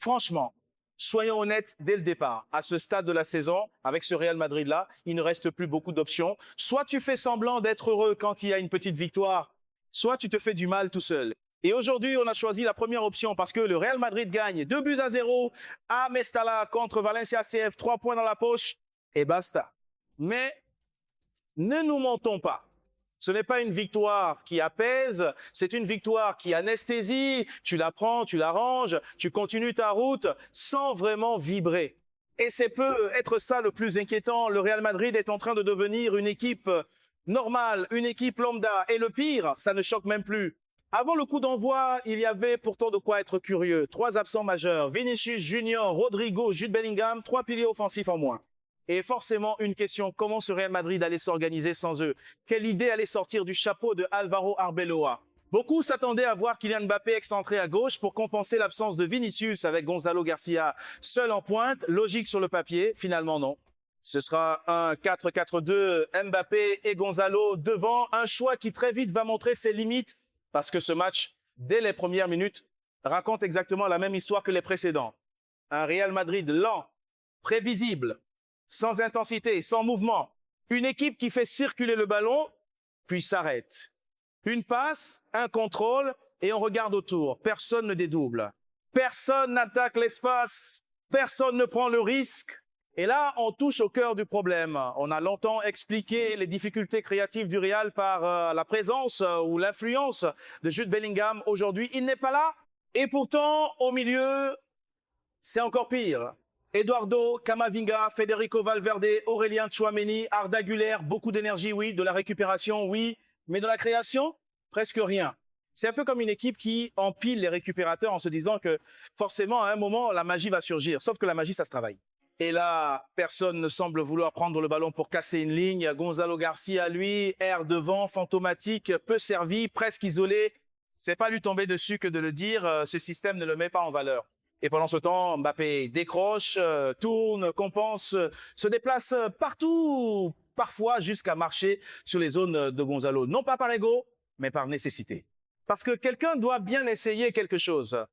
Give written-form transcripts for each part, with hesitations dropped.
Franchement, soyons honnêtes dès le départ. À ce stade de la saison, avec ce Real Madrid-là, il ne reste plus beaucoup d'options. Soit tu fais semblant d'être heureux quand il y a une petite victoire, soit tu te fais du mal tout seul. Et aujourd'hui, on a choisi la première option parce que le Real Madrid gagne 2-0 à Mestalla contre Valencia CF, 3 points dans la poche et basta. Mais ne nous mentons pas. Ce n'est pas une victoire qui apaise, c'est une victoire qui anesthésie. Tu la prends, tu la ranges, tu continues ta route sans vraiment vibrer. Et c'est peut être ça le plus inquiétant. Le Real Madrid est en train de devenir une équipe normale, une équipe lambda. Et le pire, ça ne choque même plus. Avant le coup d'envoi, il y avait pourtant de quoi être curieux. 3 absents majeurs, Vinicius Junior, Rodrigo, Jude Bellingham, 3 piliers offensifs en moins. Et forcément, une question, comment ce Real Madrid allait s'organiser sans eux? Quelle idée allait sortir du chapeau de Álvaro Arbeloa? Beaucoup s'attendaient à voir Kylian Mbappé excentré à gauche pour compenser l'absence de Vinicius avec Gonzalo Garcia seul en pointe. Logique sur le papier, finalement non. Ce sera un 4-4-2, Mbappé et Gonzalo devant, un choix qui très vite va montrer ses limites parce que ce match, dès les premières minutes, raconte exactement la même histoire que les précédents. Un Real Madrid lent, prévisible, sans intensité, sans mouvement. Une équipe qui fait circuler le ballon, puis s'arrête. Une passe, un contrôle, et on regarde autour. Personne ne dédouble. Personne n'attaque l'espace. Personne ne prend le risque. Et là, on touche au cœur du problème. On a longtemps expliqué les difficultés créatives du Real par la présence ou l'influence de Jude Bellingham. Aujourd'hui, il n'est pas là. Et pourtant, au milieu, c'est encore pire. Eduardo Camavinga, Federico Valverde, Aurélien Tchouaméni, Arda Güler, beaucoup d'énergie, oui, de la récupération, oui, mais de la création, presque rien. C'est un peu comme une équipe qui empile les récupérateurs en se disant que forcément, à un moment, la magie va surgir. Sauf que la magie, ça se travaille. Et là, personne ne semble vouloir prendre le ballon pour casser une ligne. Gonzalo Garcia, lui, air devant, fantomatique, peu servi, presque isolé. C'est pas lui tomber dessus que de le dire, ce système ne le met pas en valeur. Et pendant ce temps, Mbappé décroche, tourne, compense, se déplace partout, parfois jusqu'à marcher sur les zones de Gonzalo. Non pas par ego, mais par nécessité. Parce que quelqu'un doit bien essayer quelque chose.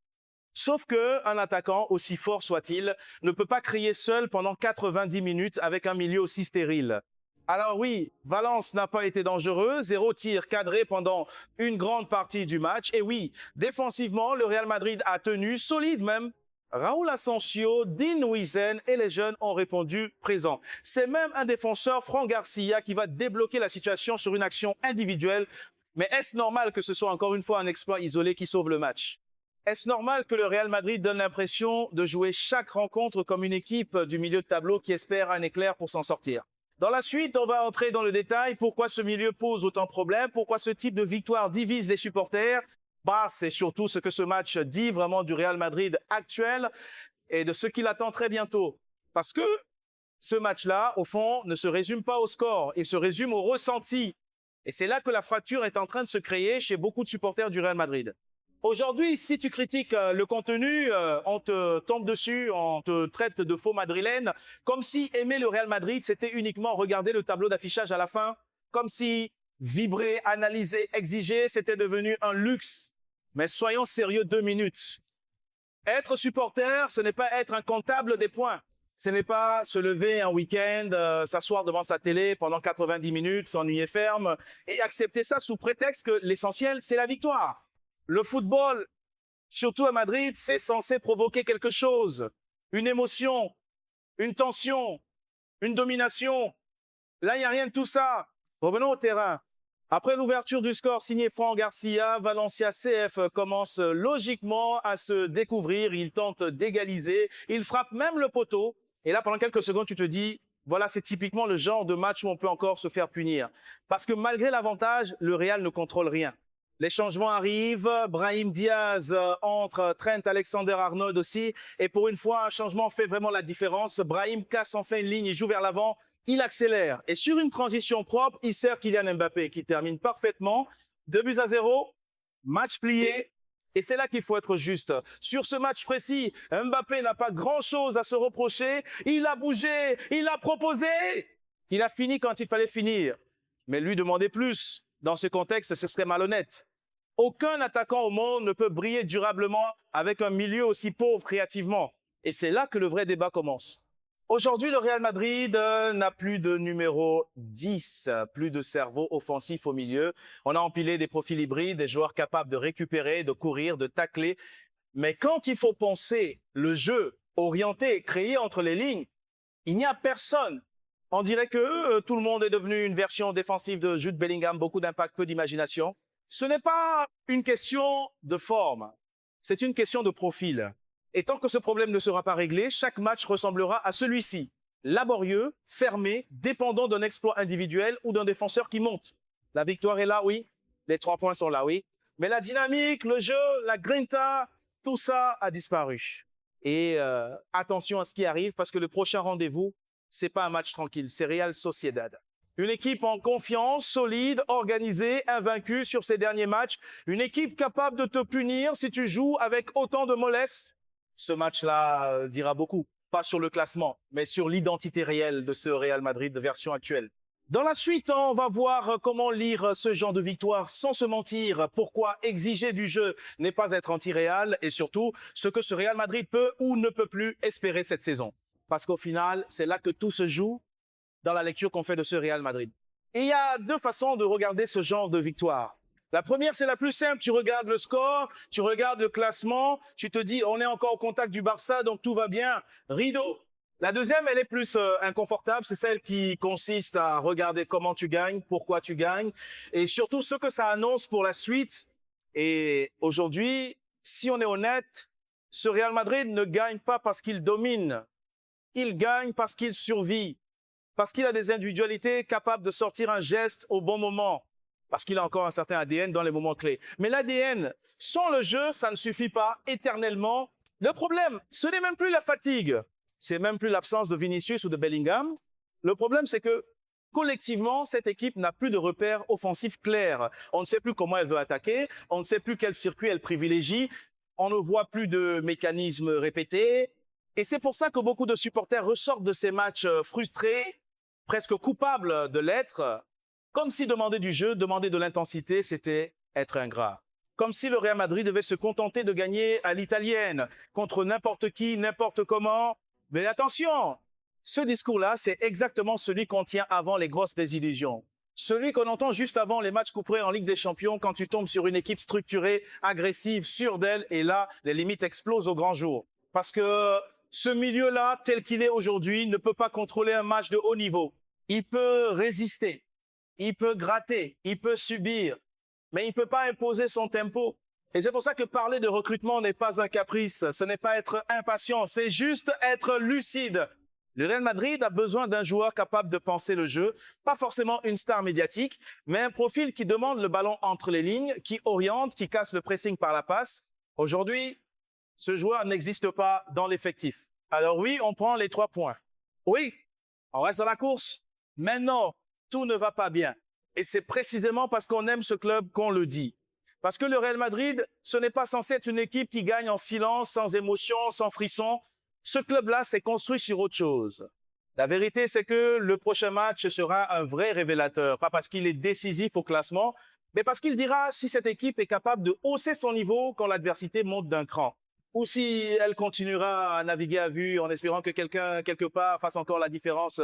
Sauf qu'un attaquant, aussi fort soit-il, ne peut pas crier seul pendant 90 minutes avec un milieu aussi stérile. Alors oui, Valence n'a pas été dangereux, 0 tir cadré pendant une grande partie du match. Et oui, défensivement, le Real Madrid a tenu, solide même. Raúl Asensio, Dean Huijsen et les jeunes ont répondu présent. C'est même un défenseur, Fran Garcia, qui va débloquer la situation sur une action individuelle. Mais est-ce normal que ce soit encore une fois un exploit isolé qui sauve le match? Est-ce normal que le Real Madrid donne l'impression de jouer chaque rencontre comme une équipe du milieu de tableau qui espère un éclair pour s'en sortir? Dans la suite, on va entrer dans le détail. Pourquoi ce milieu pose autant de problèmes? Pourquoi ce type de victoire divise les supporters? Bah, c'est surtout ce que ce match dit vraiment du Real Madrid actuel et de ce qu'il attend très bientôt. Parce que ce match-là, au fond, ne se résume pas au score, il se résume au ressenti. Et c'est là que la fracture est en train de se créer chez beaucoup de supporters du Real Madrid. Aujourd'hui, si tu critiques le contenu, on te tombe dessus, on te traite de faux madrilène, comme si aimer le Real Madrid, c'était uniquement regarder le tableau d'affichage à la fin, comme si vibrer, analyser, exiger, c'était devenu un luxe. Mais soyons sérieux 2 minutes. Être supporter, ce n'est pas être un comptable des points. Ce n'est pas se lever un week-end, s'asseoir devant sa télé pendant 90 minutes, s'ennuyer ferme, et accepter ça sous prétexte que l'essentiel, c'est la victoire. Le football, surtout à Madrid, c'est censé provoquer quelque chose. Une émotion, une tension, une domination. Là, il n'y a rien de tout ça. Revenons au terrain. Après l'ouverture du score signé Fran Garcia, Valencia CF commence logiquement à se découvrir. Il tente d'égaliser. Il frappe même le poteau. Et là, pendant quelques secondes, tu te dis, voilà, c'est typiquement le genre de match où on peut encore se faire punir. Parce que malgré l'avantage, le Real ne contrôle rien. Les changements arrivent, Brahim Diaz entre, Trent Alexander-Arnold aussi. Et pour une fois, un changement fait vraiment la différence. Brahim casse enfin une ligne, il joue vers l'avant, il accélère. Et sur une transition propre, il sert Kylian Mbappé qui termine parfaitement. 2-0, match plié. Et c'est là qu'il faut être juste. Sur ce match précis, Mbappé n'a pas grand-chose à se reprocher. Il a bougé, il a proposé. Il a fini quand il fallait finir. Mais lui demander plus. Dans ce contexte, ce serait malhonnête. Aucun attaquant au monde ne peut briller durablement avec un milieu aussi pauvre créativement. Et c'est là que le vrai débat commence. Aujourd'hui, le Real Madrid n'a plus de numéro 10, plus de cerveau offensif au milieu. On a empilé des profils hybrides, des joueurs capables de récupérer, de courir, de tacler. Mais quand il faut penser le jeu orienté, créé entre les lignes, il n'y a personne. On dirait que tout le monde est devenu une version défensive de Jude Bellingham, beaucoup d'impact, peu d'imagination. Ce n'est pas une question de forme, c'est une question de profil. Et tant que ce problème ne sera pas réglé, chaque match ressemblera à celui-ci. Laborieux, fermé, dépendant d'un exploit individuel ou d'un défenseur qui monte. La victoire est là, oui. Les 3 points sont là, oui. Mais la dynamique, le jeu, la grinta, tout ça a disparu. Et attention à ce qui arrive parce que le prochain rendez-vous, c'est pas un match tranquille, c'est Real Sociedad. Une équipe en confiance, solide, organisée, invaincue sur ses derniers matchs. Une équipe capable de te punir si tu joues avec autant de mollesse. Ce match-là dira beaucoup, pas sur le classement, mais sur l'identité réelle de ce Real Madrid de version actuelle. Dans la suite, on va voir comment lire ce genre de victoire sans se mentir, pourquoi exiger du jeu n'est pas être anti-Real et surtout ce que ce Real Madrid peut ou ne peut plus espérer cette saison. Parce qu'au final, c'est là que tout se joue dans la lecture qu'on fait de ce Real Madrid. Et il y a 2 façons de regarder ce genre de victoire. La première, c'est la plus simple. Tu regardes le score, tu regardes le classement, tu te dis, on est encore au contact du Barça, donc tout va bien. Rideau. La deuxième, elle est plus inconfortable. C'est celle qui consiste à regarder comment tu gagnes, pourquoi tu gagnes, et surtout ce que ça annonce pour la suite. Et aujourd'hui, si on est honnête, ce Real Madrid ne gagne pas parce qu'il domine. Il gagne parce qu'il survit. Parce qu'il a des individualités capables de sortir un geste au bon moment. Parce qu'il a encore un certain ADN dans les moments clés. Mais l'ADN, sans le jeu, ça ne suffit pas éternellement. Le problème, ce n'est même plus la fatigue. C'est même plus l'absence de Vinicius ou de Bellingham. Le problème, c'est que collectivement, cette équipe n'a plus de repères offensifs clairs. On ne sait plus comment elle veut attaquer. On ne sait plus quel circuit elle privilégie. On ne voit plus de mécanismes répétés. Et c'est pour ça que beaucoup de supporters ressortent de ces matchs frustrés, presque coupables de l'être, comme si demander du jeu, demander de l'intensité, c'était être ingrat. Comme si le Real Madrid devait se contenter de gagner à l'italienne, contre n'importe qui, n'importe comment. Mais attention, ce discours-là, c'est exactement celui qu'on tient avant les grosses désillusions. Celui qu'on entend juste avant les matchs couperés en Ligue des Champions, quand tu tombes sur une équipe structurée, agressive, sûre d'elle, et là, les limites explosent au grand jour. Parce que ce milieu-là, tel qu'il est aujourd'hui, ne peut pas contrôler un match de haut niveau. Il peut résister, il peut gratter, il peut subir, mais il ne peut pas imposer son tempo. Et c'est pour ça que parler de recrutement n'est pas un caprice, ce n'est pas être impatient, c'est juste être lucide. Le Real Madrid a besoin d'un joueur capable de penser le jeu, pas forcément une star médiatique, mais un profil qui demande le ballon entre les lignes, qui oriente, qui casse le pressing par la passe. Aujourd'hui, ce joueur n'existe pas dans l'effectif. Alors oui, on prend les 3 points. Oui, on reste dans la course. Maintenant, tout ne va pas bien. Et c'est précisément parce qu'on aime ce club qu'on le dit. Parce que le Real Madrid, ce n'est pas censé être une équipe qui gagne en silence, sans émotion, sans frisson. Ce club-là s'est construit sur autre chose. La vérité, c'est que le prochain match sera un vrai révélateur. Pas parce qu'il est décisif au classement, mais parce qu'il dira si cette équipe est capable de hausser son niveau quand l'adversité monte d'un cran. Ou si elle continuera à naviguer à vue en espérant que quelqu'un, quelque part, fasse encore la différence,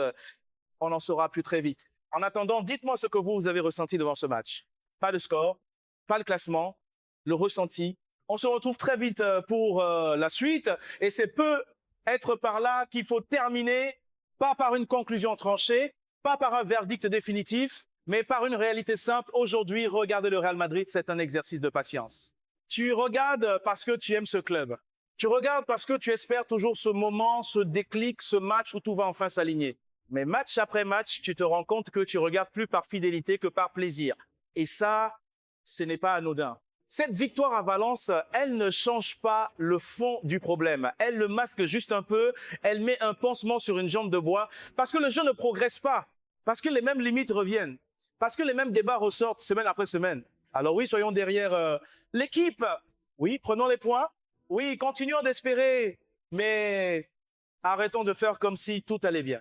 on en saura plus très vite. En attendant, dites-moi ce que vous avez ressenti devant ce match. Pas de score, pas le classement, le ressenti. On se retrouve très vite pour la suite et c'est peu être par là qu'il faut terminer, pas par une conclusion tranchée, pas par un verdict définitif, mais par une réalité simple. Aujourd'hui, regarder le Real Madrid, c'est un exercice de patience. Tu regardes parce que tu aimes ce club. Tu regardes parce que tu espères toujours ce moment, ce déclic, ce match où tout va enfin s'aligner. Mais match après match, tu te rends compte que tu regardes plus par fidélité que par plaisir. Et ça, ce n'est pas anodin. Cette victoire à Valence, elle ne change pas le fond du problème. Elle le masque juste un peu, elle met un pansement sur une jambe de bois, parce que le jeu ne progresse pas, parce que les mêmes limites reviennent, parce que les mêmes débats ressortent semaine après semaine. Alors oui, soyons derrière l'équipe. Oui, prenons les points. Oui, continuons d'espérer, mais arrêtons de faire comme si tout allait bien.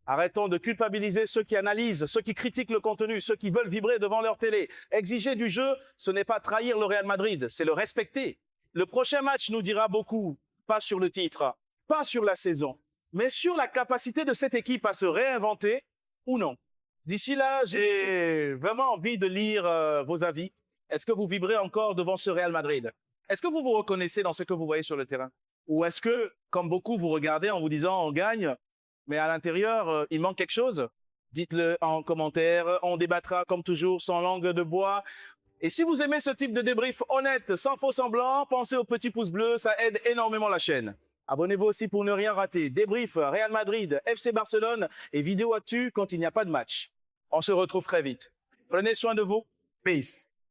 Arrêtons de culpabiliser ceux qui analysent, ceux qui critiquent le contenu, ceux qui veulent vibrer devant leur télé. Exiger du jeu, ce n'est pas trahir le Real Madrid, c'est le respecter. Le prochain match nous dira beaucoup, pas sur le titre, pas sur la saison, mais sur la capacité de cette équipe à se réinventer ou non. D'ici là, j'ai vraiment envie de lire vos avis. Est-ce que vous vibrez encore devant ce Real Madrid? Est-ce que vous vous reconnaissez dans ce que vous voyez sur le terrain? Ou est-ce que, comme beaucoup, vous regardez en vous disant on gagne, mais à l'intérieur, il manque quelque chose? Dites-le en commentaire, on débattra comme toujours sans langue de bois. Et si vous aimez ce type de débrief honnête, sans faux semblant, pensez au petit pouce bleu, ça aide énormément la chaîne. Abonnez-vous aussi pour ne rien rater. Débrief Real Madrid, FC Barcelone et vidéo actu quand il n'y a pas de match. On se retrouve très vite. Prenez soin de vous. Peace.